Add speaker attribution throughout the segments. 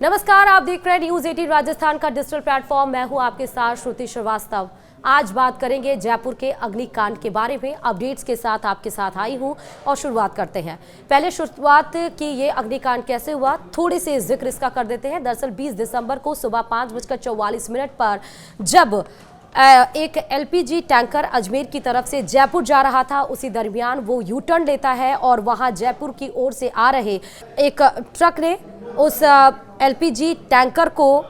Speaker 1: नमस्कार, आप देख रहे हैं न्यूज 18 राजस्थान का डिजिटल प्लेटफॉर्म। मैं हूं आपके साथ श्रुति श्रीवास्तव। आज बात करेंगे जयपुर के अग्निकांड के बारे में। अपडेट्स के साथ आपके साथ आई हूं और शुरुआत करते हैं। पहले शुरुआत की ये अग्निकांड कैसे हुआ, थोड़ी सी जिक्र इसका कर देते हैं। दरअसल 20 दिसंबर को सुबह 5:44 पर जब एक एलपीजी टैंकर अजमेर की तरफ से जयपुर जा रहा था, उसी दरमियान वो यू टर्न लेता है और वहां जयपुर की ओर से आ रहे एक ट्रक ने उस एलपीजी टैंकर को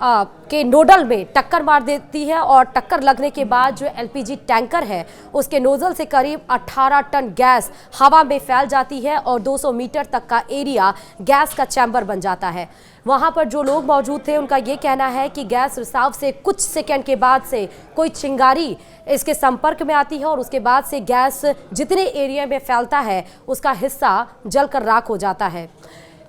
Speaker 1: के नोडल में टक्कर मार देती है और टक्कर लगने के बाद जो एलपीजी टैंकर है उसके नोजल से करीब 18 टन गैस हवा में फैल जाती है और 200 मीटर तक का एरिया गैस का चैम्बर बन जाता है। वहां पर जो लोग मौजूद थे उनका ये कहना है कि गैस रिसाव से कुछ सेकंड के बाद से कोई चिंगारी इसके संपर्क में आती है और उसके बाद से गैस जितने एरिया में फैलता है उसका हिस्सा जलकर राख हो जाता है।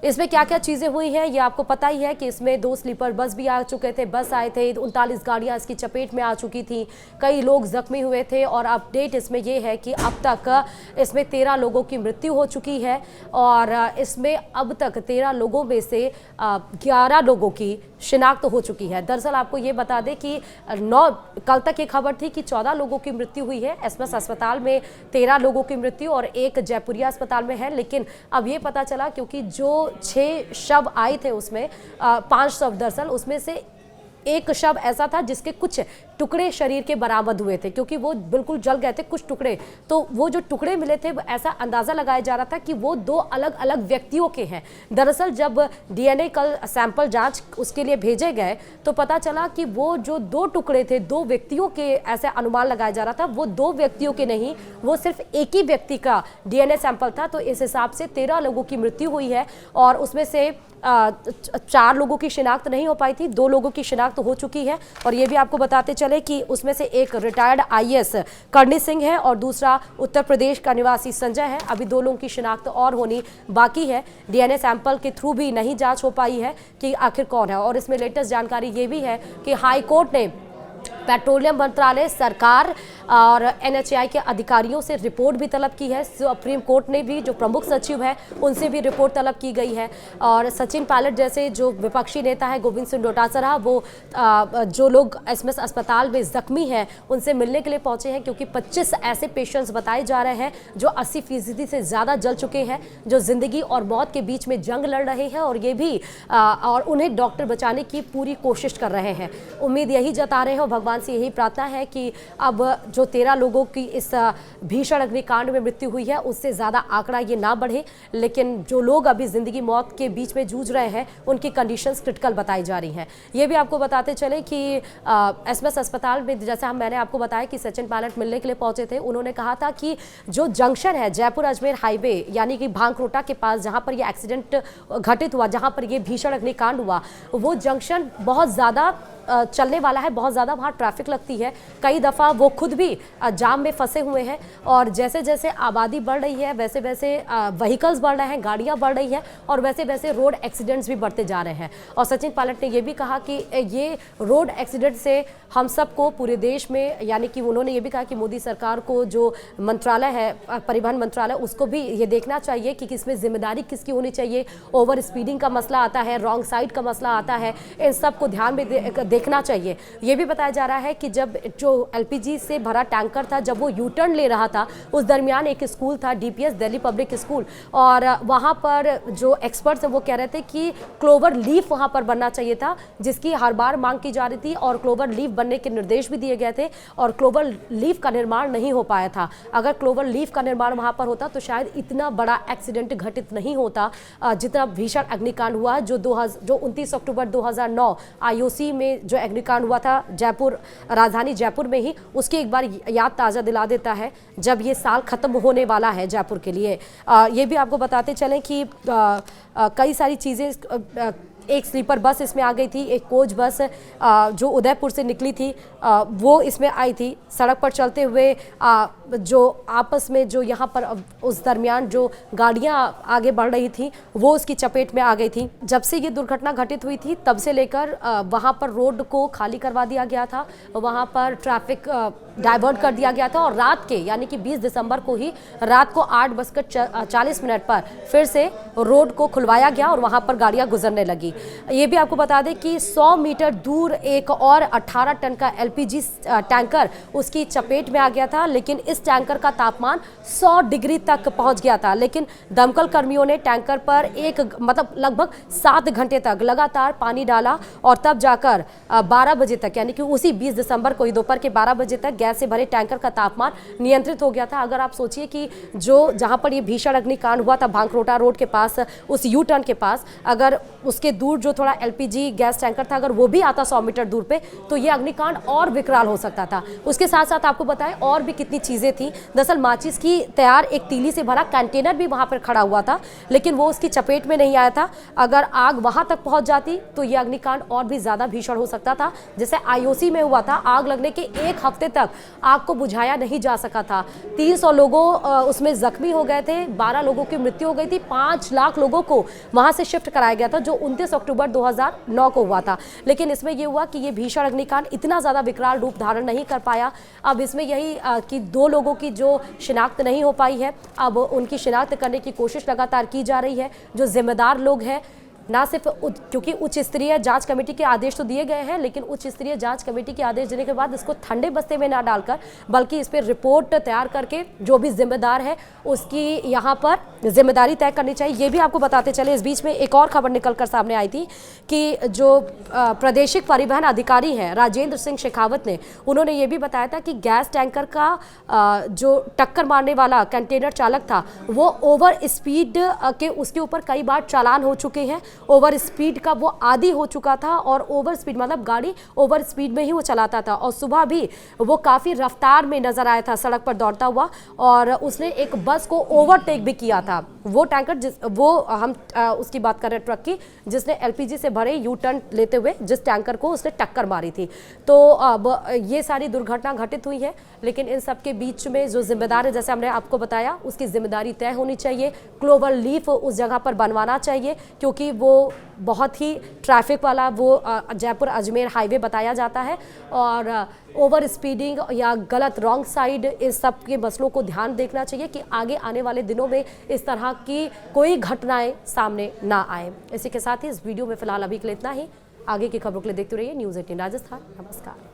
Speaker 1: इसमें क्या क्या चीज़ें हुई हैं ये आपको पता ही है कि इसमें 2 स्लीपर बस भी आ चुके थे, बस आए थे, 39 गाड़ियां इसकी चपेट में आ चुकी थी, कई लोग जख्मी हुए थे और अपडेट इसमें ये है कि अब तक इसमें 13 लोगों की मृत्यु हो चुकी है और इसमें अब तक 13 लोगों में से 11 लोगों की शिनाख्त हो चुकी है। दरअसल आपको ये बता दें कि कल तक ये खबर थी कि 14 लोगों की मृत्यु हुई है। एसएमएस अस्पताल में 13 लोगों की मृत्यु और एक जयपुरिया अस्पताल में है, लेकिन अब ये पता चला क्योंकि जो 6 शव आए थे उसमें 5 शव, दरअसल उसमें से एक शव ऐसा था जिसके कुछ टुकड़े शरीर के बरामद हुए थे क्योंकि वो बिल्कुल जल गए थे कुछ टुकड़े। तो वो जो टुकड़े मिले थे ऐसा अंदाजा लगाया जा रहा था कि वो 2 अलग अलग व्यक्तियों के हैं। दरअसल जब डीएनए कल सैंपल जांच उसके लिए भेजे गए तो पता चला कि वो जो 2 टुकड़े थे 2 व्यक्तियों के ऐसे अनुमान लगाया जा रहा था, वो 2 व्यक्तियों के नहीं, वो सिर्फ एक ही व्यक्ति का डीएनए सैंपल था। तो इस हिसाब से 13 लोगों की मृत्यु हुई है और उसमें से 4 लोगों की शिनाख्त नहीं हो पाई थी, 2 लोगों की शिनाख्त हो चुकी है। और ये भी आपको बताते चले कि उसमें से एक रिटायर्ड आईएएस करणी सिंह है और दूसरा उत्तर प्रदेश का निवासी संजय है। अभी 2 लोगों की शिनाख्त और होनी बाकी है। डीएनए सैंपल के थ्रू भी नहीं जांच हो पाई है कि आखिर कौन है। और इसमें लेटेस्ट जानकारी ये भी है कि हाई कोर्ट ने पेट्रोलियम मंत्रालय, सरकार और एनएचएआई के अधिकारियों से रिपोर्ट भी तलब की है। सुप्रीम कोर्ट ने भी जो प्रमुख सचिव है उनसे भी रिपोर्ट तलब की गई है। और सचिन पायलट जैसे जो विपक्षी नेता है गोविंद सिंह डोटासरा, वो जो लोग एसएमएस अस्पताल में जख्मी हैं उनसे मिलने के लिए पहुंचे हैं क्योंकि 25 ऐसे पेशेंट्स बताए जा रहे हैं जो 80% से ज़्यादा जल चुके हैं, जो जिंदगी और मौत के बीच में जंग लड़ रहे हैं और ये भी और उन्हें डॉक्टर बचाने की पूरी कोशिश कर रहे हैं। उम्मीद यही जता रहे हैं और भगवान से यही प्रार्थना है कि अब जो 13 लोगों की इस भीषण अग्निकांड में मृत्यु हुई है उससे ज़्यादा आंकड़ा ये ना बढ़े, लेकिन जो लोग अभी ज़िंदगी मौत के बीच में जूझ रहे हैं उनकी कंडीशंस क्रिटिकल बताई जा रही हैं। ये भी आपको बताते चले कि एसएमएस अस्पताल में जैसा मैंने आपको बताया कि सचिन पायलट मिलने के लिए पहुंचे थे, उन्होंने कहा था कि जो जंक्शन है जयपुर अजमेर हाईवे यानी कि भांगरोटा के पास जहाँ पर ये एक्सीडेंट घटित हुआ, जहाँ पर ये भीषण अग्निकांड हुआ, वो जंक्शन बहुत ज़्यादा चलने वाला है, बहुत ज़्यादा वहाँ ट्रैफिक लगती है। कई दफ़ा वो खुद भी जाम में फंसे हुए हैं और जैसे जैसे आबादी बढ़ रही है वैसे वैसे व्हीकल्स बढ़ रहे हैं, गाड़ियाँ बढ़ रही हैं और वैसे वैसे रोड एक्सीडेंट्स भी बढ़ते जा रहे हैं। और सचिन पायलट ने ये भी कहा कि ये रोड एक्सीडेंट से हम सबको पूरे देश में, यानी कि उन्होंने ये भी कहा कि मोदी सरकार को जो मंत्रालय है परिवहन मंत्रालय, उसको भी ये देखना चाहिए कि इसमें जिम्मेदारी किसकी होनी चाहिए। ओवर स्पीडिंग का मसला आता है, रॉन्ग साइड का मसला आता है, इन सब को ध्यान में देखना चाहिए। ये भी बताया जा रहा है कि जब जो एलपीजी से भरा टैंकर था जब वो यू टर्न ले रहा था उस दरमियान एक स्कूल था डीपीएस दिल्ली पब्लिक स्कूल, और वहाँ पर जो एक्सपर्ट्स हैं वो कह रहे थे कि क्लोवर लीफ वहाँ पर बनना चाहिए था, जिसकी हर बार मांग की जा रही थी और क्लोवर लीफ बनने के निर्देश भी दिए गए थे और क्लोवर लीफ का निर्माण नहीं हो पाया था। अगर क्लोवर लीफ का निर्माण वहाँ पर होता तो शायद इतना बड़ा एक्सीडेंट घटित नहीं होता जितना भीषण अग्निकांड हुआ जो 29 अक्टूबर 2009 आईओसी में जो अग्निकांड हुआ था जयपुर, राजधानी जयपुर में ही, उसकी एक बार याद ताज़ा दिला देता है जब ये साल ख़त्म होने वाला है जयपुर के लिए। ये भी आपको बताते चलें कि कई सारी चीज़ें, एक स्लीपर बस इसमें आ गई थी, एक कोच बस जो उदयपुर से निकली थी वो इसमें आई थी। सड़क पर चलते हुए जो आपस में जो यहाँ पर उस दरमियान जो गाड़ियाँ आगे बढ़ रही थी वो उसकी चपेट में आ गई थी। जब से ये दुर्घटना घटित हुई थी तब से लेकर वहाँ पर रोड को खाली करवा दिया गया था, वहाँ पर ट्रैफिक डाइवर्ट कर दिया गया था और रात के यानी कि 20 दिसंबर को ही रात को 8:40 पर फिर से रोड को खुलवाया गया और वहाँ पर गाड़ियाँ गुजरने लगी। ये भी आपको बता दें कि 100 मीटर दूर एक और 18 टन का एलपीजी टैंकर उसकी चपेट में आ गया था, लेकिन इस टैंकर का तापमान 100 डिग्री तक पहुंच गया था। लेकिन दमकल कर्मियों ने टैंकर पर लगभग 7 घंटे तक लगातार पानी डाला और तब जाकर 12 बजे तक, यानी कि उसी 20 दिसंबर को दोपहर के 12 बजे तक गैस से भरे टैंकर का तापमान नियंत्रित हो गया था। अगर आप सोचिए कि जहां पर ये भीषण अग्निकांड हुआ था भांकरोटा रोड के पास, उस यू टर्न के पास, अगर उसके दूर जो थोड़ा एलपीजी गैस टैंकर था अगर वो भी आता 100 मीटर दूर पे, तो ये अग्निकांड और विकराल हो सकता था। उसके साथ साथ आपको बताएं और भी कितनी चीजें थी। दरअसल माचिस की तैयार एक तीली से भरा कंटेनर भी वहां पर खड़ा हुआ था, लेकिन वो उसकी चपेट में नहीं आया था। अगर आग वहां तक पहुंच जाती तो ये अग्निकांड और भी ज्यादा भीषण हो सकता था। जैसे आईओसी में हुआ था, आग लगने के 1 हफ्ते तक आग को बुझाया नहीं जा सका था। 300 लोगों उसमें जख्मी हो गए थे, 12 लोगों की मृत्यु हो गई थी, 5 लाख लोगों को वहां से शिफ्ट कराया गया था, जो 29 अक्टूबर 2009 को हुआ था। लेकिन इसमें यह हुआ कि ये भीषण अग्निकांड इतना ज्यादा विकराल रूप धारण नहीं कर पाया। अब इसमें यही कि 2 लोगों की जो शिनाख्त नहीं हो पाई है, अब उनकी शिनाख्त करने की कोशिश लगातार की जा रही है। जो जिम्मेदार लोग हैं, ना सिर्फ क्योंकि उच्च स्तरीय जांच कमेटी के आदेश तो दिए गए हैं, लेकिन उच्च स्तरीय जांच कमेटी के आदेश देने के बाद इसको ठंडे बस्ते में ना डालकर, बल्कि इस पर रिपोर्ट तैयार करके जो भी जिम्मेदार है उसकी यहाँ पर जिम्मेदारी तय करनी चाहिए। ये भी आपको बताते चले, इस बीच में एक और खबर निकलकर सामने आई थी कि जो प्रादेशिक परिवहन अधिकारी हैं राजेंद्र सिंह शेखावत ने, उन्होंने ये भी बताया था कि गैस टैंकर का जो टक्कर मारने वाला कंटेनर चालक था वो ओवर स्पीड के उसके ऊपर कई बार चालान हो चुके हैं। ओवर स्पीड का वो आदी हो चुका था और ओवर स्पीड मतलब गाड़ी ओवर स्पीड में ही वो चलाता था। और सुबह भी वो काफ़ी रफ्तार में नजर आया था सड़क पर दौड़ता हुआ, और उसने एक बस को ओवरटेक भी किया था। वो टैंकर उसकी बात कर रहे हैं, ट्रक की, जिसने एलपीजी से भरे यू टर्न लेते हुए जिस टैंकर को उसने टक्कर मारी थी। तो अब ये सारी दुर्घटना घटित हुई है, लेकिन इन सब के बीच में जो जिम्मेदार है, जैसे हमने आपको बताया, उसकी जिम्मेदारी तय होनी चाहिए। क्लोवर लीफ उस जगह पर बनवाना चाहिए, क्योंकि वो बहुत ही ट्रैफिक वाला वो जयपुर अजमेर हाईवे बताया जाता है, और ओवर स्पीडिंग या गलत रॉन्ग साइड, इस सब के मसलों को ध्यान देखना चाहिए कि आगे आने वाले दिनों में इस तरह की कोई घटनाएं सामने ना आए। इसी के साथ ही इस वीडियो में फिलहाल अभी के लिए इतना ही। आगे की खबरों के लिए देखते रहिए न्यूज़ 18 राजस्थान। नमस्कार।